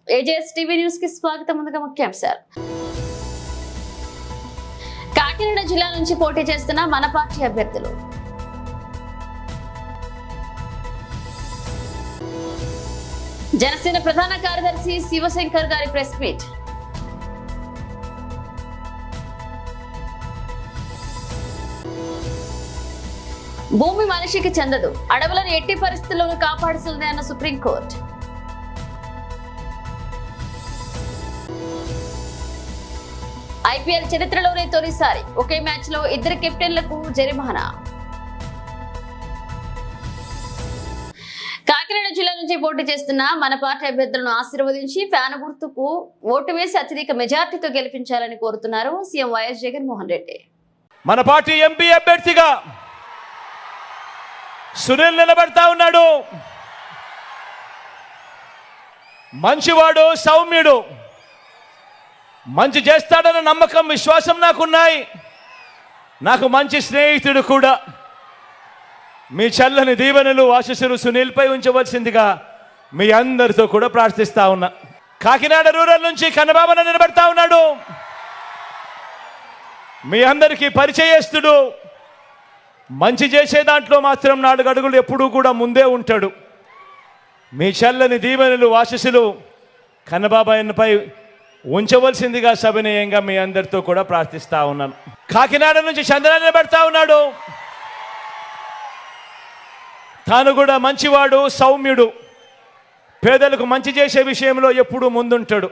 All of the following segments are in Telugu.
ఏజేఎస్ టీవీ న్యూస్ కి స్వాగతం. ముందుగా ముఖ్యాంశాలు. కాకినాడ జిల్లా నుంచి పోటీ చేస్తున్న మన పార్టీ అభ్యర్థులు. జనసేన ప్రధాన కార్యదర్శి శివశంకర్ గారి ప్రెస్ మీట్. భూమి మనిషికి చెందదు, అడవులను ఎట్టి పరిస్థితుల్లోనూ కాపాడుతుంది అన్న సుప్రీంకోర్టు. ఐపీఎల్ చరిత్రలోనే తొలిసారి ఒకే మ్యాచ్ లో ఇద్దరు కెప్టెన్లకు జరిమానా. కాకినాడ జిల్లా నుంచి పోటీ చేస్తున్న మన పార్టీ అభ్యర్థులను ఆశీర్వదించి ఫ్యాన్ గుర్తుకు ఓటు వేసి అత్యధిక మెజార్టీతో గెలిపించాలని కోరుతున్నారు సీఎం వైఎస్ జగన్మోహన్ రెడ్డి. మన పార్టీ ఎంపీ అభ్యర్థిగా సునీల్ నిలబడతా ఉన్నాడు. మంచివాడు, సౌమ్యుడు, మంచి చేస్తాడన్న నమ్మకం, విశ్వాసం నాకున్నాయి. నాకు మంచి స్నేహితుడు కూడా. మీ చల్లని దీవెనలు, ఆశీస్సులు సునీల్పై ఉంచవలసిందిగా మీ అందరితో కూడా ప్రార్థిస్తా ఉన్నా. కాకినాడ రూరల్ నుంచి కన్నబాబన నిలబడతా ఉన్నాడు. మీ అందరికీ పరిచయస్తుడు. మంచి చేసే దాంట్లో మాత్రం 4 అడుగులు ఎప్పుడూ కూడా ముందే ఉంటాడు. మీ చల్లని దీవెనలు, ఆశీస్సులు కన్నబాబాయన్పై ఉంచవలసిందిగా సవినయంగా మీ అందరితో కూడా ప్రార్థిస్తా ఉన్నాను. కాకినాడ నుంచి చంద్ర నిలబడతా ఉన్నాడు. తాను కూడా మంచివాడు, సౌమ్యుడు, పేదలకు మంచి చేసే విషయంలో ఎప్పుడూ ముందుంటాడు.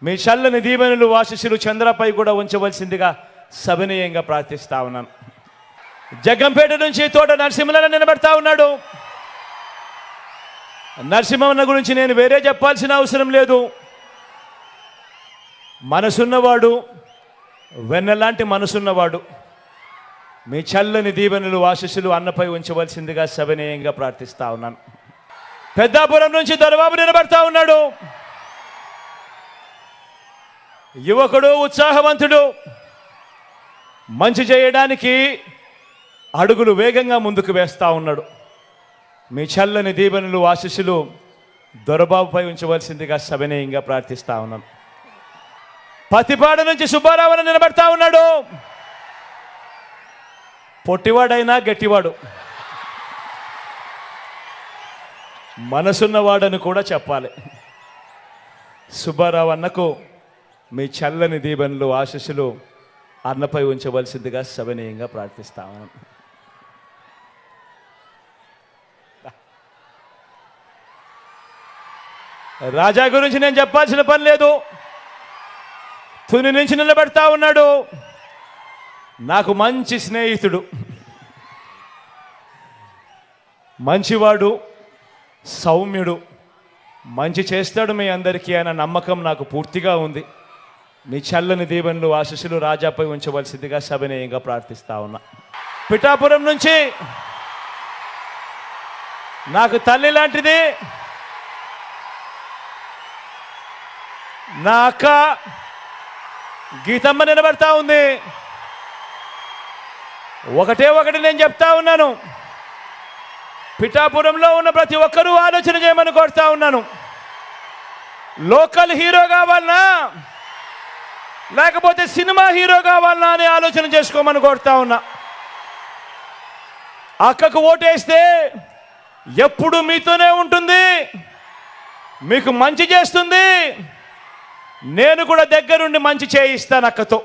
మీ చల్లని దీవెనలు, ఆశీస్సులు చంద్రపై కూడా ఉంచవలసిందిగా సవినయంగా ప్రార్థిస్తా ఉన్నాను. జగ్గంపేట నుంచి తోట నరసింహన్న నిలబడతా ఉన్నాడు. నరసింహన్న గురించి నేను వేరే చెప్పాల్సిన అవసరం లేదు. మనసున్నవాడు, వెన్నెలాంటి మనసున్నవాడు. మీ చల్లని దీవెనలు, ఆశీస్సులు అన్నపై ఉంచవలసిందిగా సవినయంగా ప్రార్థిస్తా ఉన్నాను. పెద్దాపురం నుంచి దొరబాబు నిలబడతా ఉన్నాడు. యువకుడు, ఉత్సాహవంతుడు, మంచి చేయడానికి అడుగులు వేగంగా ముందుకు వేస్తూ ఉన్నాడు. మీ చల్లని దీవెనలు, ఆశీస్సులు దొరబాబుపై ఉంచవలసిందిగా సవినయంగా ప్రార్థిస్తా ఉన్నాను. పతిపాడు నుంచి సుబ్బారావు నిలబడతా ఉన్నాడు. పొట్టివాడైనా గట్టివాడు, మనసున్నవాడని కూడా చెప్పాలి. సుబ్బారావు అన్నకు మీ చల్లని దీవెనలు, ఆశీస్సులు అన్నపై ఉంచవలసిందిగా సవినయంగా ప్రార్థిస్తా ఉన్నాను. రాజా గురించి నేను చెప్పాల్సిన పని లేదు. తుని నుంచి నిలబడతా ఉన్నాడు. నాకు మంచి స్నేహితుడు, మంచివాడు, సౌమ్యుడు, మంచి చేస్తాడు మీ అందరికీ అన్న నమ్మకం నాకు పూర్తిగా ఉంది. మీ చల్లని దీవెనలు, ఆశీస్సులు రాజాపై ఉంచవలసిందిగా సవినయంగా ప్రార్థిస్తా ఉన్నా. పిఠాపురం నుంచి నాకు తల్లి లాంటిది నా అక్క గీతమ్మ నిలబడతా ఉంది. ఒకటి నేను చెప్తా ఉన్నాను. పిఠాపురంలో ఉన్న ప్రతి ఒక్కరూ ఆలోచన చేయమని కోరుతా ఉన్నాను. లోకల్ హీరో కావాలనా లేకపోతే సినిమా హీరో కావాలనా అని ఆలోచన చేసుకోమని కోరుతా ఉన్నా. అక్కకు ఓటేస్తే ఎప్పుడు మీతోనే ఉంటుంది, మీకు మంచి చేస్తుంది. నేను కూడా దగ్గరుండి మంచి చేయిస్తాను అక్కతో.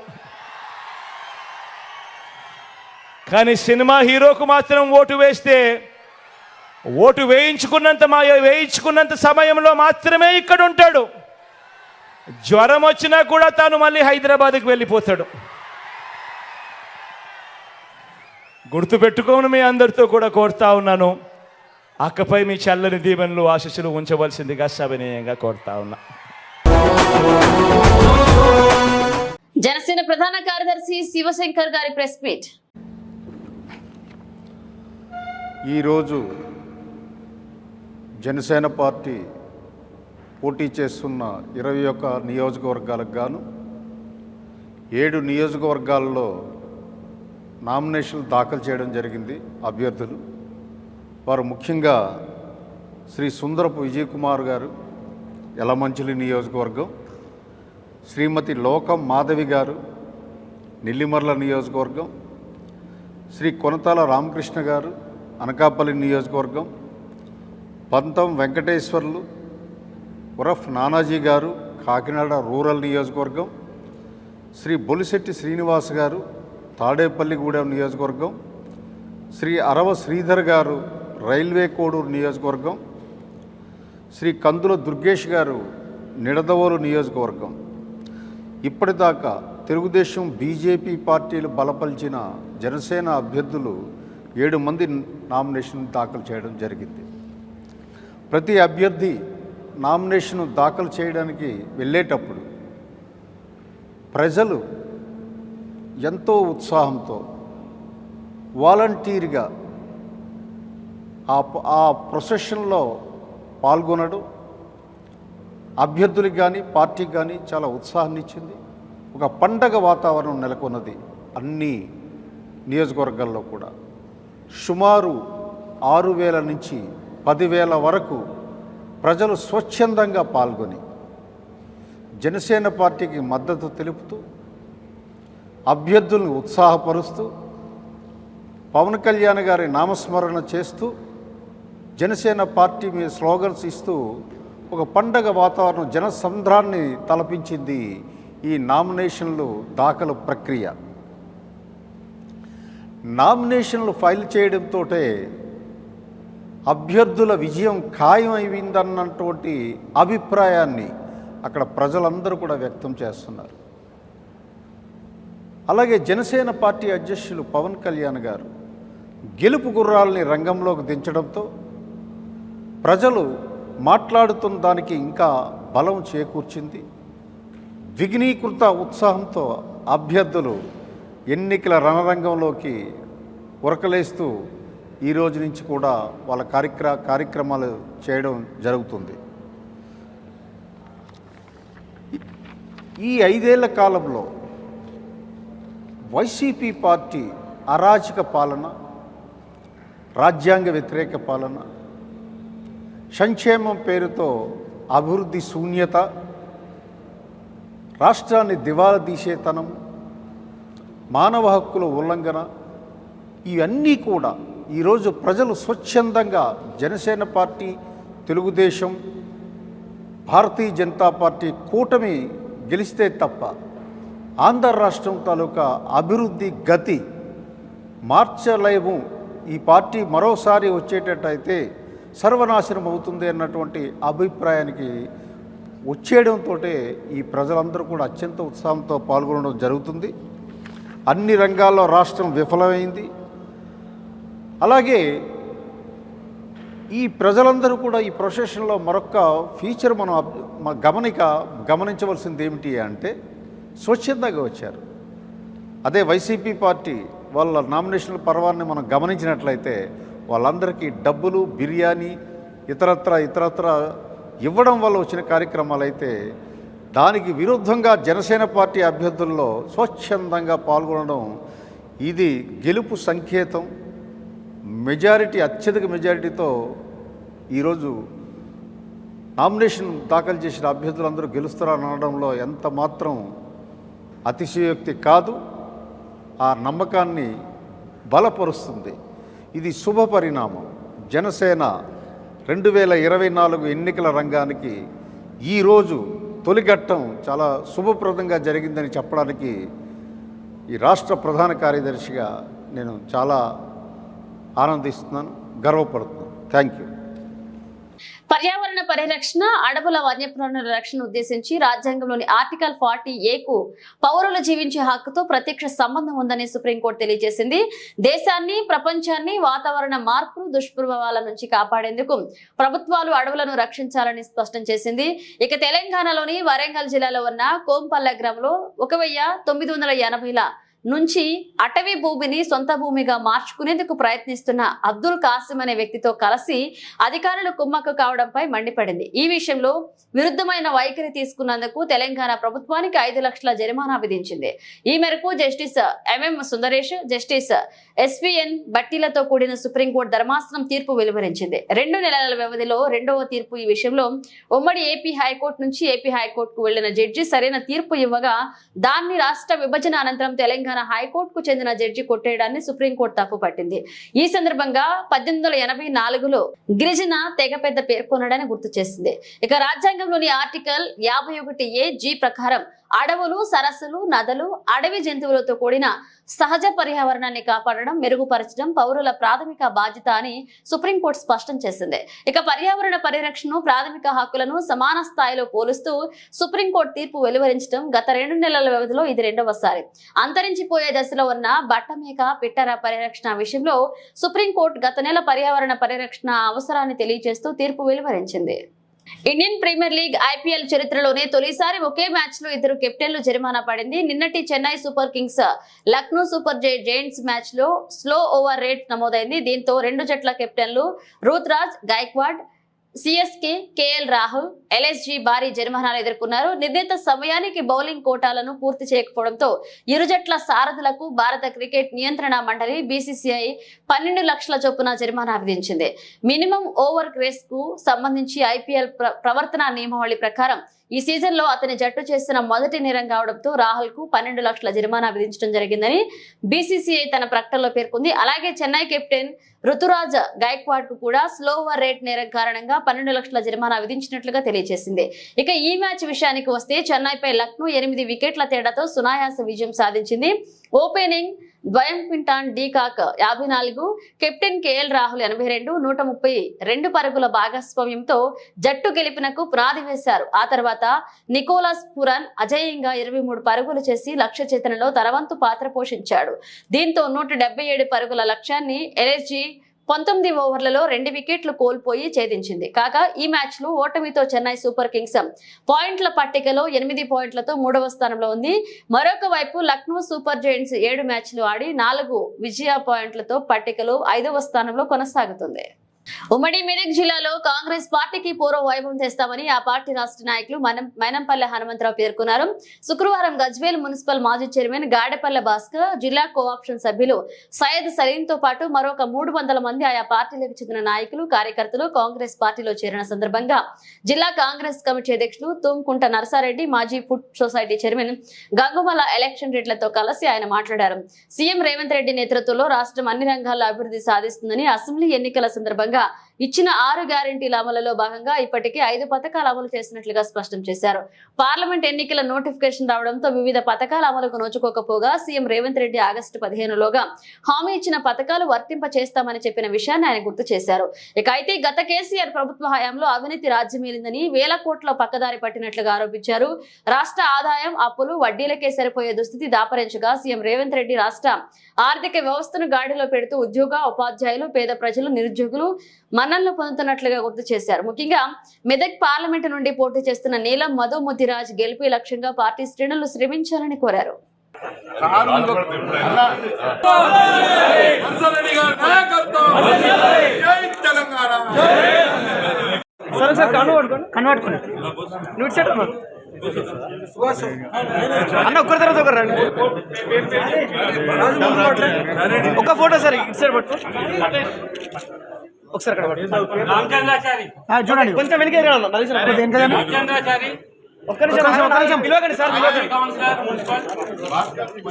కానీ సినిమా హీరోకు మాత్రం ఓటు వేస్తే ఓటు వేయించుకున్నంత సమయంలో మాత్రమే ఇక్కడ ఉంటాడు. జ్వరం వచ్చినా కూడా తాను మళ్ళీ హైదరాబాద్కి వెళ్ళిపోతాడు. గుర్తుపెట్టుకోమని మీ అందరితో కూడా కోరుతా ఉన్నాను. అక్కపై మీ చల్లని దీవెనలు, ఆశీస్సులు ఉంచవలసిందిగా సవినయంగా కోరుతా ఉన్నా. జనసేన ప్రధాన కార్యదర్శి శివశంకర్ గారి ప్రెస్ మీట్. ఈరోజు జనసేన పార్టీ పోటీ చేస్తున్న 21 నియోజకవర్గాలకు గాను 7 నియోజకవర్గాల్లో నామినేషన్లు దాఖలు చేయడం జరిగింది. అభ్యర్థులు వారు ముఖ్యంగా శ్రీ సుందరపు విజయ్ కుమార్ గారు, యలమంచిలి నియోజకవర్గం, శ్రీమతి లోకం మాధవి గారు నెల్లిమర్ల నియోజకవర్గం, శ్రీ కొనతాల రామకృష్ణ గారు అనకాపల్లి నియోజకవర్గం, పంతం వెంకటేశ్వర్లు ఉరఫ్ నానాజీ గారు కాకినాడ రూరల్ నియోజకవర్గం, శ్రీ బొలిశెట్టి శ్రీనివాస్ గారు తాడేపల్లిగూడెం నియోజకవర్గం, శ్రీ అరవ శ్రీధర్ గారు రైల్వే కోడూరు నియోజకవర్గం, శ్రీ కందుల దుర్గేష్ గారు నిడదవోలు నియోజకవర్గం. ఇప్పటిదాకా తెలుగుదేశం బీజేపీ పార్టీలు బలపరిచిన జనసేన అభ్యర్థులు 7 మంది నామినేషన్ దాఖలు చేయడం జరిగింది. ప్రతి అభ్యర్థి నామినేషన్ దాఖలు చేయడానికి వెళ్ళేటప్పుడు ప్రజలు ఎంతో ఉత్సాహంతో వాలంటీర్గా ఆ ప్రొసెషన్లో పాల్గొనడం అభ్యర్థులకు కానీ పార్టీకి కానీ చాలా ఉత్సాహాన్ని ఇచ్చింది. ఒక పండగ వాతావరణం నెలకొన్నది అన్ని నియోజకవర్గాల్లో కూడా. సుమారు 6,000 నుంచి 10,000 వరకు ప్రజలు స్వచ్ఛందంగా పాల్గొని జనసేన పార్టీకి మద్దతు తెలుపుతూ అభ్యర్థులను ఉత్సాహపరుస్తూ పవన్ కళ్యాణ్ గారి నామస్మరణ చేస్తూ జనసేన పార్టీ మీద స్లోగన్స్ ఇస్తూ ఒక పండగ వాతావరణం జనసంద్రాన్ని తలపించింది ఈ నామినేషన్లు దాఖలు ప్రక్రియ. నామినేషన్లు ఫైల్ చేయడంతో అభ్యర్థుల విజయం ఖాయమైందన్నటువంటి అభిప్రాయాన్ని అక్కడ ప్రజలందరూ కూడా వ్యక్తం చేస్తున్నారు. అలాగే జనసేన పార్టీ అధ్యక్షులు పవన్ కళ్యాణ్ గారు గెలుపు గుర్రాలని రంగంలోకి దించడంతో ప్రజలు మాట్లాడుతున్న దానికి ఇంకా బలం చేకూర్చింది. ద్విగుణీకృత ఉత్సాహంతో అభ్యర్థులు ఎన్నికల రణరంగంలోకి ఉరకలేస్తూ ఈ రోజు నుంచి కూడా వాళ్ళ కార్యక్రమాలు చేయడం జరుగుతుంది. ఈ 5 ఏళ్ల కాలంలో వైసీపీ పార్టీ అరాచక పాలన, రాజ్యాంగ వ్యతిరేక పాలన, సంక్షేమం పేరుతో అభివృద్ధి శూన్యత, రాష్ట్రాన్ని దివాలా తీసేతనం, మానవ హక్కుల ఉల్లంఘన, ఇవన్నీ కూడా ఈరోజు ప్రజలు స్వచ్ఛందంగా జనసేన పార్టీ, తెలుగుదేశం, భారతీయ జనతా పార్టీ కూటమి గెలిస్తే తప్ప ఆంధ్ర రాష్ట్రం తాలూకా అభివృద్ధి గతి మార్చలేము, ఈ పార్టీ మరోసారి వచ్చేటట్టయితే సర్వనాశనం అవుతుంది అన్నటువంటి అభిప్రాయానికి వచ్చేయడంతో ఈ ప్రజలందరూ కూడా అత్యంత ఉత్సాహంతో పాల్గొనడం జరుగుతుంది. అన్ని రంగాల్లో రాష్ట్రం విఫలమైంది. అలాగే ఈ ప్రజలందరూ కూడా ఈ ప్రొసెషన్లో మరొక ఫీచర్ మనం గమనించవలసింది ఏమిటి అంటే స్వచ్ఛందంగా వచ్చారు. అదే వైసీపీ పార్టీ వాళ్ళ నామినేషన్ల పర్వాన్ని మనం గమనించినట్లయితే వాళ్ళందరికీ డబ్బులు, బిర్యానీ, ఇతరత్ర ఇవ్వడం వల్ల వచ్చిన కార్యక్రమాలు అయితే, దానికి విరుద్ధంగా జనసేన పార్టీ అభ్యర్థుల్లో స్వచ్ఛందంగా పాల్గొనడం ఇది గెలుపు సంకేతం. అత్యధిక మెజారిటీతో ఈరోజు నామినేషన్ దాఖలు చేసిన అభ్యర్థులందరూ గెలుస్తారని అనడంలో ఎంత మాత్రం అతిశయోక్తి కాదు. ఆ నమ్మకాన్ని బలపరుస్తుంది. ఇది శుభ పరిణామం. జనసేన 2024 ఎన్నికల రంగానికి ఈరోజు తొలిఘట్టం చాలా శుభప్రదంగా జరిగిందని చెప్పడానికి ఈ రాష్ట్ర ప్రధాన కార్యదర్శిగా నేను చాలా ఆనందిస్తున్నాను, గర్వపడుతున్నాను. Thank you. పర్యావరణ పరిరక్షణ, అడవుల వన్యప్రాణుల రక్షణ ఉద్దేశించి రాజ్యాంగంలోని ఆర్టికల్ 40A పౌరులు జీవించే హక్కుతో ప్రత్యక్ష సంబంధం ఉందని సుప్రీంకోర్టు తెలియజేసింది. దేశాన్ని, ప్రపంచాన్ని వాతావరణ మార్పులు, దుష్ప్రభావాల నుంచి కాపాడేందుకు ప్రభుత్వాలు అడవులను రక్షించాలని స్పష్టం చేసింది. ఇక తెలంగాణలోని వరంగల్ జిల్లాలో ఉన్న కోంపల్ల గ్రామంలో 1980ల నుంచి అటవీ భూమిని సొంత భూమిగా మార్చుకునేందుకు ప్రయత్నిస్తున్న అబ్దుల్ కాసిం అనే వ్యక్తితో కలిసి అధికారులు కుమ్మక్కు కావడంపై మండిపడింది. ఈ విషయంలో విరుద్ధమైన వైఖరి తీసుకున్నందుకు తెలంగాణ ప్రభుత్వానికి 5 లక్షల జరిమానా విధించింది. ఈ మేరకు justice MM Sundaresh, justice SVN బట్టీలతో కూడిన సుప్రీంకోర్టు ధర్మాసనం తీర్పు వెలువరించింది. 2 నెలల వ్యవధిలో రెండవ తీర్పు. ఈ విషయంలో ఉమ్మడి ఏపీ హైకోర్టు నుంచి ఏపీ హైకోర్టుకు వెళ్లిన జడ్జి సరైన తీర్పు ఇవ్వగా దాన్ని రాష్ట్ర విభజన అనంతరం తెలంగాణ హైకోర్టుకు చెందిన జడ్జి కొట్టేయడాన్ని సుప్రీంకోర్టు తప్పుపట్టింది. ఈ సందర్భంగా 1884లో గిరిజన తెగ పెద్ద పేర్కొనడాన్ని గుర్తు చేసింది. ఇక రాజ్యాంగంలోని ఆర్టికల్ 51A(G) ప్రకారం అడవులు, సరస్సులు, నదులు, అడవి జంతువులతో కూడిన సహజ పర్యావరణాన్ని కాపాడడం, మెరుగుపరచడం పౌరుల ప్రాథమిక బాధ్యత అని సుప్రీంకోర్టు స్పష్టం చేసింది. ఇక పర్యావరణ పరిరక్షణను, ప్రాథమిక హక్కులను సమాన స్థాయిలో పోలుస్తూ సుప్రీంకోర్టు తీర్పు వెలువరించడం గత 2 నెలల వ్యవధిలో ఇది రెండవసారి. అంతరించిపోయే దశలో ఉన్న బట్టమేక, పిట్టర పరిరక్షణ విషయంలో సుప్రీంకోర్టు గత నెల పర్యావరణ పరిరక్షణ అవసరాన్ని తెలియజేస్తూ తీర్పు వెలువరించింది. ఇండియన్ ప్రీమియర్ లీగ్ IPL చరిత్రలోనే తొలిసారి ఒకే మ్యాచ్ లో 2 కెప్టెన్లు జరిమానా పడింది. నిన్నటి Chennai super Kings Lucknow super Giants match లో స్లో ఓవర్ రేట్ నమోదైంది. దీంతో 2 జట్ల కెప్టెన్లు Ruturaj Gaikwad, CSK KL Rahul, LSG భారీ జరిమానాలు ఎదుర్కొన్నారు. నిర్ణీత సమయానికి బౌలింగ్ కోటాలను పూర్తి చేయకపోవడంతో ఇరు జట్ల సారథులకు భారత క్రికెట్ నియంత్రణ మండలి BCCI 12 లక్షల చొప్పున జరిమానా విధించింది. మినిమం ఓవర్ క్రేజ్ కు సంబంధించి IPL ప్రవర్తన నియమావళి ప్రకారం ఈ సీజన్ లో అతని జట్టు చేసిన మొదటి నేరం కావడంతో రాహుల్ కు 12 లక్షల జరిమానా విధించడం జరిగిందని BCCI తన ప్రకటనలో పేర్కొంది. అలాగే చెన్నై కెప్టెన్ రుతురాజ్ గైక్వాడ్ కు కూడా స్లోవర్ రేట్ నేరం కారణంగా 12 లక్షల జరిమానా విధించినట్లుగా తెలియజేసింది. ఇక ఈ మ్యాచ్ విషయానికి వస్తే చెన్నైపై లక్నో 8 వికెట్ల తేడాతో సునాయాస విజయం సాధించింది. ఓపెనింగ్ ద్వయం క్వింటాన్ డీకాక్ 54, కెప్టెన్ KL రాహుల్ 82, 132 పరుగుల భాగస్వామ్యంతో జట్టు గెలుపునకు పునాది వేశారు. ఆ తర్వాత నికోలస్ పురాన్ అజేయంగా 23 పరుగులు చేసి లక్ష్య చేతనలో తన వంతు పాత్ర పోషించాడు. దీంతో 177 పరుగుల లక్ష్యాన్ని LSG 19 ఓవర్లలో 2 వికెట్లు కోల్పోయి ఛేదించింది. కాగా ఈ మ్యాచ్ లో ఓటమితో చెన్నై సూపర్ కింగ్స్ పాయింట్ల పట్టికలో 8 పాయింట్లతో 3వ స్థానంలో ఉంది. మరొక వైపు లక్నో సూపర్ జైంట్స్ 7 మ్యాచ్లు ఆడి 4 విజయ పాయింట్లతో పట్టికలో 5వ స్థానంలో కొనసాగుతుంది. ఉమ్మడి మెదక్ జిల్లాలో కాంగ్రెస్ పార్టీకి పూర్వ వైభవం తెస్తామని ఆ పార్టీ రాష్ట్ర నాయకులు మైనంపల్లె హనుమంతరావు పేర్కొన్నారు. శుక్రవారం గజ్వేల్ మున్సిపల్ మాజీ చైర్మన్ గాడెపల్లె భాస్కర్, జిల్లా కోఆప్షన్ సభ్యులు సయ్యద్ సలీం తో పాటు మరొక 300 మంది ఆయా పార్టీలకు చెందిన నాయకులు, కార్యకర్తలు కాంగ్రెస్ పార్టీలో చేరిన సందర్భంగా జిల్లా కాంగ్రెస్ కమిటీ అధ్యక్షులు తుమ్కుంట నర్సారెడ్డి, మాజీ ఫుడ్ సొసైటీ చైర్మన్ గంగుమల ఎలక్షన్ రెడ్లతో కలిసి ఆయన మాట్లాడారు. సీఎం రేవంత్ రెడ్డి నేతృత్వంలో రాష్ట్రం అన్ని రంగాల్లో అభివృద్ధి సాధిస్తుందని, అసెంబ్లీ ఎన్నికల సందర్భంగా ఇచ్చిన 6 గ్యారెంటీల అమలులో భాగంగా ఇప్పటికే 5 పథకాలు అమలు చేసినట్లుగా స్పష్టం చేశారు. పార్లమెంట్ ఎన్నికల నోటిఫికేషన్ రావడంతో వివిధ పథకాల అమలుకు నోచుకోకపోగా సీఎం రేవంత్ రెడ్డి ఆగస్టు 15లోగా హామీ ఇచ్చిన పథకాలు వర్తింప చేస్తామని చెప్పిన విషయాన్ని ఆయన గుర్తు చేశారు. ఇక అయితే గత కేసీఆర్ ప్రభుత్వ హయాంలో అవినీతి రాజ్యమేలిందని, వేల కోట్ల పక్కదారి పట్టినట్లుగా ఆరోపించారు. రాష్ట్ర ఆదాయం అప్పులు వడ్డీలకే సరిపోయే దుస్థితి దాపరించగా సీఎం రేవంత్ రెడ్డి రాష్ట్ర ఆర్థిక వ్యవస్థను గాడిలో పెడుతూ ఉద్యోగ, ఉపాధ్యాయులు, పేద ప్రజలు, నిరుద్యోగులు మన్ననలు పొందుతున్నట్లుగా గుర్తు చేశారు. ముఖ్యంగా మెదక్ పార్లమెంటు నుండి పోటీ చేస్తున్న నీలం మధు ముదిరాజ్ గెలిపే లక్ష్యంగా పార్టీ శ్రేణులు శ్రమించాలని కోరారు. అన్న ఒక్కరి తర్వాత ఒకరు రండి, ఒక ఫోటో సార్ ఇటు సైడ్ పట్టు, ఒకసారి చూడండి కొంచెం వెనక ఒక్క నిమిషం పిలవకండి సార్,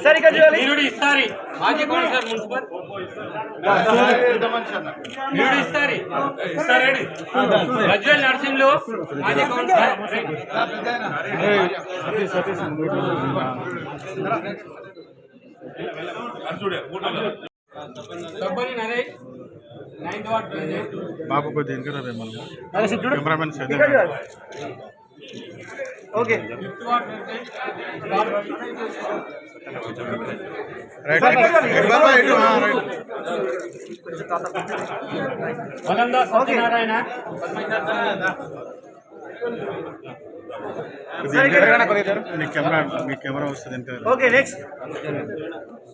సార్ ఇక్కడ చూడాలి నర్సింగ్లో మాజీ councillor Naresh 9th ward president Babu కొద్దిగా ఇంకా రే మనం cameraman side okay 5th ward right Baba ఇటు రైట్ వలందా సత్యనారాయణ మీ కెమెరా వస్తుంది ఇంకా. ఓకే నెక్స్ట్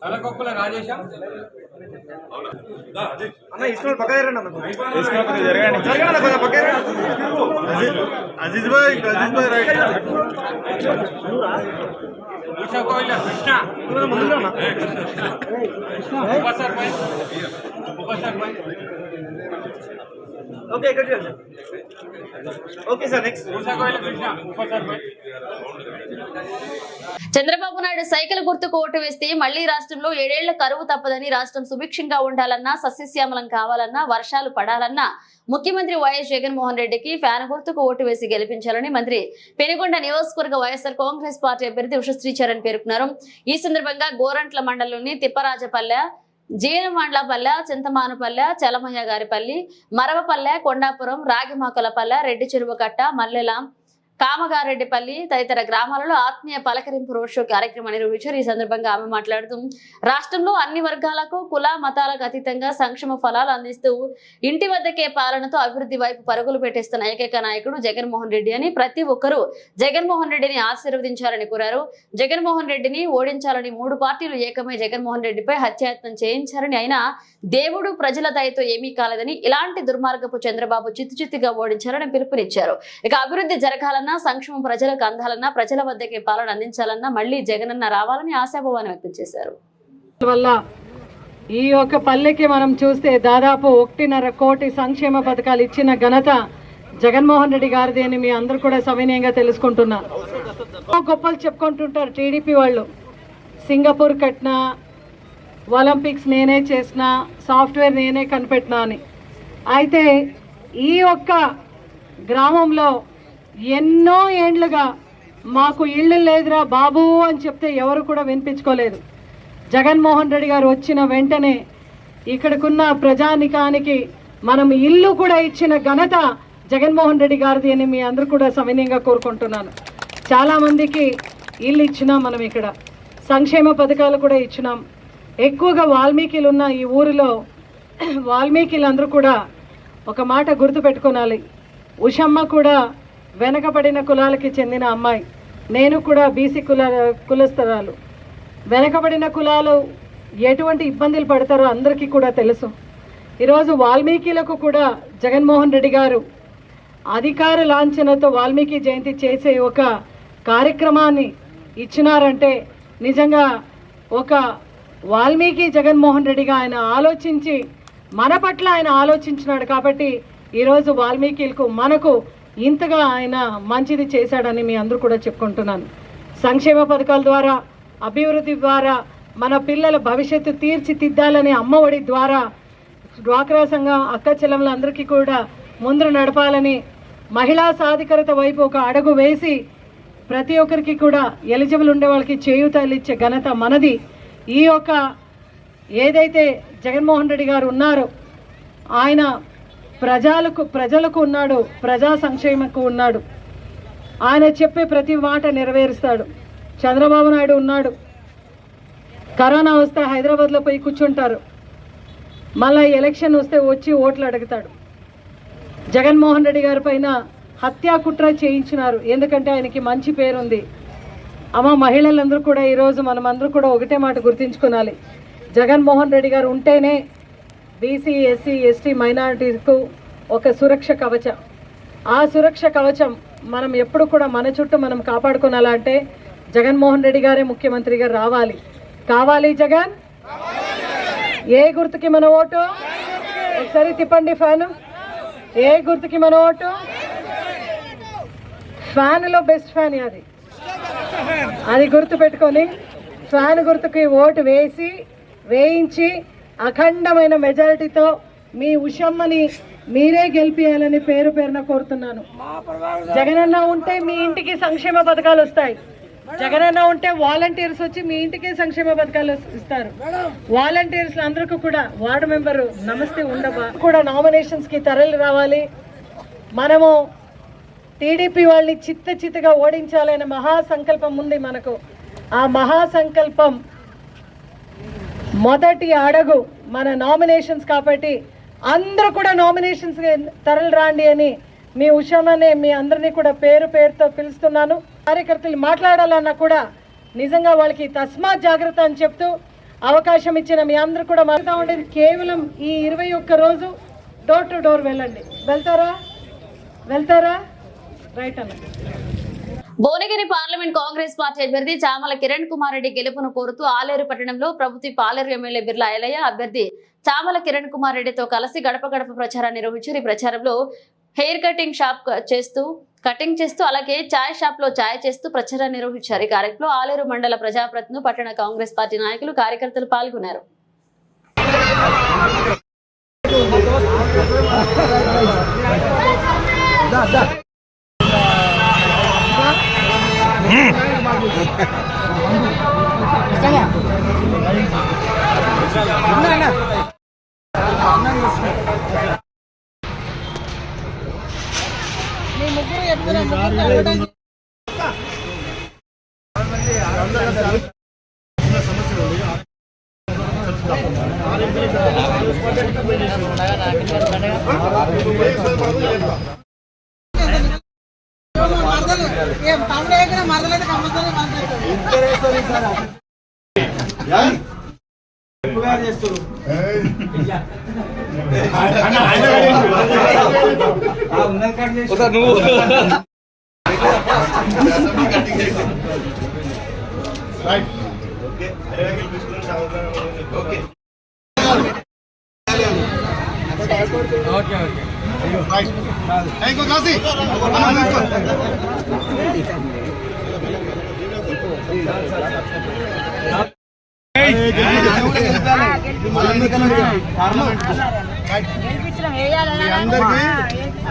తలకొప్పుల రాజేశ అన్న ఇస్మాయిల్ పక్క జరగండి అన్న జరగండి కొంచెం పక్క అజీజ్ భాయ్ రైట్. ఉషకోయిల కృష్ణ ముందుగా అన్న ఉప సర్పంచ్ ఓకే ఇక్కడ చూడండి ఓకే సార్ నెక్స్ట్ ఉషకోయిల కృష్ణ ఉప సర్పంచ్ చంద్రబాబు నాయుడు సైకిల్ గుర్తుకు ఓటు వేస్తే మళ్లీ రాష్ట్రంలో 7 ఏళ్ల కరువు తప్పదని, రాష్ట్రం సుభిక్షంగా ఉండాలన్నా, సస్యశ్యామలం కావాలన్నా, వర్షాలు పడాలన్నా ముఖ్యమంత్రి వైఎస్ జగన్మోహన్ రెడ్డికి ఫ్యాన్ గుర్తుకు ఓటు వేసి గెలిపించాలని మంత్రి పెనుగొండ నియోజకవర్గ వైఎస్ఆర్ కాంగ్రెస్ పార్టీ అభ్యర్థి ఉషశ్రీచరణ్ పేర్కొన్నారు. ఈ సందర్భంగా గోరంట్ల మండలంలోని తిప్పరాజపల్లె, జీనమాండ్లపల్లె, చింతమానపల్లె, చలమయ్య గారిపల్లి, మరవపల్లె, కొండాపురం, రాగిమాకులపల్లె, రెడ్డి చెరువు కట్ట, మల్లెల, కామగారెడ్డిపల్లి తదితర గ్రామాలలో ఆత్మీయ పలకరింపు రోడ్ షో కార్యక్రమం నిర్వహించారు. ఈ సందర్భంగా ఆమె మాట్లాడుతూ రాష్ట్రంలో అన్ని వర్గాలకు కుల మతాలకు అతీతంగా సంక్షేమ ఫలాలు అందిస్తూ ఇంటి వద్దకే పాలనతో అభివృద్ధి వైపు పరుగులు పెట్టిస్తున్న ఏకైక నాయకుడు జగన్మోహన్ రెడ్డి అని, ప్రతి ఒక్కరూ జగన్మోహన్ రెడ్డిని ఆశీర్వదించాలని కోరారు. జగన్మోహన్ రెడ్డిని ఓడించాలని 3 పార్టీలు ఏకమై జగన్మోహన్ రెడ్డిపై హత్యాయత్నం చేయించారని, అయినా దేవుడు ప్రజల దయతో ఏమీ కాలేదని, ఇలాంటి దుర్మార్గపు చంద్రబాబు చిత్తుచిత్తుగా ఓడించాలని పిలుపునిచ్చారు. ఇక అభివృద్ధి జరగాలన్నా, సంక్షేమం ప్రజలకు అందాలన్నా, ప్రజల వద్దకే పాలన అందించాలన్నా మళ్లీ జగనన్న రావాలని ఆశాభావాన్ని వ్యక్తం చేశారు. వల్ల ఈ యొక్క పల్లెకి మనం చూస్తే దాదాపు 1.5 కోటి సంక్షేమ పథకాలు ఇచ్చిన ఘనత జగన్మోహన్ రెడ్డి గారిది అని మీ అందరూ కూడా సవినయంగా తెలుసుకుంటున్నా. గొప్పలు చెప్పుకుంటుంటారు టీడీపీ వాళ్ళు, సింగపూర్ కట్టినా, ఒలింపిక్స్ నేనే చేసిన, సాఫ్ట్వేర్ నేనే కనిపెట్టినా అని. అయితే ఈ ఒక్క గ్రామంలో ఎన్నో ఏండ్లుగా మాకు ఇళ్ళు లేదురా బాబు అని చెప్తే ఎవరు కూడా వినిపించుకోలేదు. జగన్మోహన్ రెడ్డి గారు వచ్చిన వెంటనే ఇక్కడికున్న ప్రజానికానికి మనం ఇల్లు కూడా ఇచ్చిన ఘనత జగన్మోహన్ రెడ్డి గారిది అని మీ అందరూ కూడా సవినయంగా కోరుకుంటున్నాను. చాలామందికి ఇల్లు ఇచ్చినాం, మనం ఇక్కడ సంక్షేమ పథకాలు కూడా ఇచ్చినాం. ఎక్కువగా వాల్మీకిలు ఉన్న ఈ ఊరిలో వాల్మీకిలందరూ కూడా ఒక మాట గుర్తుపెట్టుకోవాలి. ఉషమ్మ కూడా వెనకబడిన కులాలకి చెందిన అమ్మాయి, నేను కూడా బీసీ కులస్తరాలు. వెనకబడిన కులాలు ఎటువంటి ఇబ్బందులు పడతారో అందరికీ కూడా తెలుసు. ఈరోజు వాల్మీకిలకు కూడా జగన్మోహన్ రెడ్డి గారు అధికార లాంఛనతో వాల్మీకి జయంతి చేసే ఒక కార్యక్రమాన్ని ఇచ్చినారంటే నిజంగా ఒక వాల్మీకి జగన్మోహన్ రెడ్డిగా ఆయన ఆలోచించి మన పట్ల ఆయన ఆలోచించినాడు కాబట్టి ఈరోజు వాల్మీకిలకు మనకు ఇంతగా ఆయన మంచిది చేశాడని మీ అందరూ కూడా చెప్పుకుంటున్నాను. సంక్షేమ పథకాల ద్వారా, అభివృద్ధి ద్వారా మన పిల్లల భవిష్యత్తు తీర్చిదిద్దాలని, అమ్మఒడి ద్వారా డ్వాక్రా సంఘం అక్క చెల్లెమ్మలందరికీ కూడా ముందు నడపాలని, మహిళా సాధికారత వైపు ఒక అడుగు వేసి ప్రతి ఒక్కరికి కూడా ఎలిజిబుల్ ఉండే వాళ్ళకి చేయూతలు ఇచ్చే ఘనత మనది. ఈ యొక్క ఏదైతే జగన్మోహన్ రెడ్డి గారు ఉన్నారో ఆయన ప్రజలకు ఉన్నాడు, ప్రజా సంక్షేమకు ఉన్నాడు. ఆయన చెప్పే ప్రతి మాట నెరవేరుస్తాడు. చంద్రబాబు నాయుడు ఉన్నాడు, కరోనా వస్తే హైదరాబాద్లో పోయి కూర్చుంటారు, మళ్ళీ ఎలక్షన్ వస్తే వచ్చి ఓట్లు అడుగుతాడు. జగన్మోహన్ రెడ్డి గారి పైన హత్యా కుట్ర చేయించినారు, ఎందుకంటే ఆయనకి మంచి పేరుంది. అమ్మ మహిళలందరూ కూడా ఈరోజు మనమందరూ కూడా ఒకటే మాట గుర్తించుకోవాలి, జగన్మోహన్ రెడ్డి గారు ఉంటేనే బీసీ, ఎస్సీ, ఎస్టీ మైనారిటీకు ఒక సురక్ష కవచం. ఆ సురక్ష కవచం మనం ఎప్పుడు కూడా మన చుట్టూ మనం కాపాడుకోవాలంటే జగన్మోహన్ రెడ్డి గారే ముఖ్యమంత్రిగా రావాలి. కావాలి జగన్. ఏ గుర్తుకి మన ఓటు? ఒకసారి తిప్పండి ఫ్యాను. ఏ గుర్తుకి మన ఓటు? ఫ్యాన్లో బెస్ట్ ఫ్యాన్ అది గుర్తు పెట్టుకొని ఫ్యాన్ గుర్తుకి ఓటు వేయించి అఖండమైన మెజారిటీతో మీ ఉషమ్మని మీరే గెలిపియాలని పేరున కోరుతున్నాను. జగనన్న ఉంటే మీ ఇంటికి సంక్షేమ పథకాలు వస్తాయి. జగనన్న ఉంటే వాలంటీర్స్ వచ్చి మీ ఇంటికి సంక్షేమ పథకాలు ఇస్తారు. వాలంటీర్స్ అందరికీ కూడా వార్డు మెంబరు నమస్తే ఉండవా కూడా నామినేషన్స్కి తరలి రావాలి. మనము టీడీపీ వాళ్ళని చిత్తగా ఓడించాలనే మహాసంకల్పం ఉంది మనకు. ఆ మహాసంకల్పం మొదటి అడుగు మన నామినేషన్స్ కాబట్టి అందరూ కూడా నామినేషన్స్ తరలి రాండి అని మీ ఉషామనే మీ అందరినీ కూడా పేరు పేరుతో పిలుస్తున్నాను. కార్యకర్తలు మాట్లాడాలన్నా కూడా నిజంగా వాళ్ళకి తస్మాత్ జాగ్రత్త అని చెప్తూ అవకాశం ఇచ్చిన మీ అందరూ కూడా మారుతా ఉండేది కేవలం ఈ 21 రోజు డోర్ టు డోర్ వెళ్ళండి. వెళ్తారా రైట్ అన్న. భువనగిరి పార్లమెంట్ కాంగ్రెస్ పార్టీ అభ్యర్థి చామల కిరణ్ కుమార్ రెడ్డి గెలుపును కోరుతూ ఆలేరు పట్టణంలో ప్రభుత్వ పాలేరు ఎమ్మెల్యే బిర్లా ఐలయ్య అభ్యర్థి చామల కిరణ్ కుమార్ రెడ్డితో కలిసి గడప గడప ప్రచారాన్ని నిర్వహించారు. ఈ ప్రచారంలో హెయిర్ కటింగ్ చేస్తూ అలాగే చాయ్ షాప్ లో చాయ్ చేస్తూ ప్రచారాన్ని నిర్వహించారు. ఈ కార్యక్రమంలో ఆలేరు మండల ప్రజాప్రతినిధులు, పట్టణ కాంగ్రెస్ పార్టీ నాయకులు, కార్యకర్తలు పాల్గొన్నారు.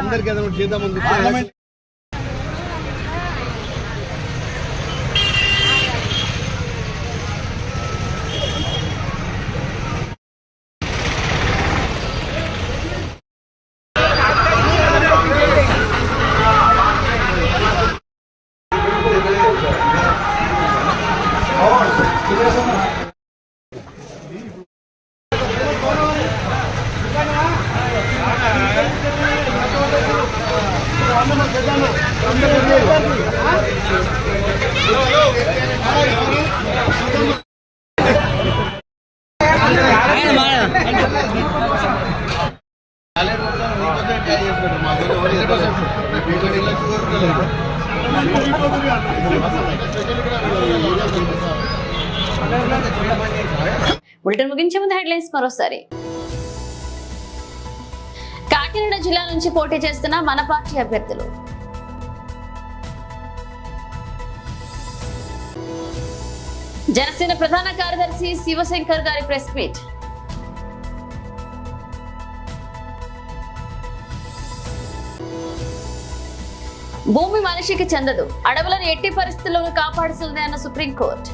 అందరికీ ఏదైనా చేద్దాం. బులెటిన్ ముగించే ముందు హెడ్లైన్స్ మరోసారి. కాకినాడ జిల్లా నుంచి పోటీ చేస్తున్న మన పార్టీ అభ్యర్థులు. జనసేన ప్రధాన కార్యదర్శి శివశంకర్ గారి ప్రెస్ మీట్. భూమి మనిషికి చెందదు, అడవులను ఎట్టి పరిస్థితుల్లోనూ కాపాడుతుంది అన్న సుప్రీంకోర్టు.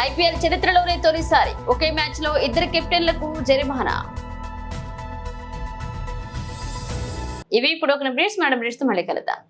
ఐపీఎల్ చరిత్రలోనే తొలిసారి ఒకే మ్యాచ్ లో 2 కెప్టెన్లకు జరిమానా. ఇవి ఇప్పుడు ఒక బ్రేస్ మేడం మళ్ళీ కలుద్దాం.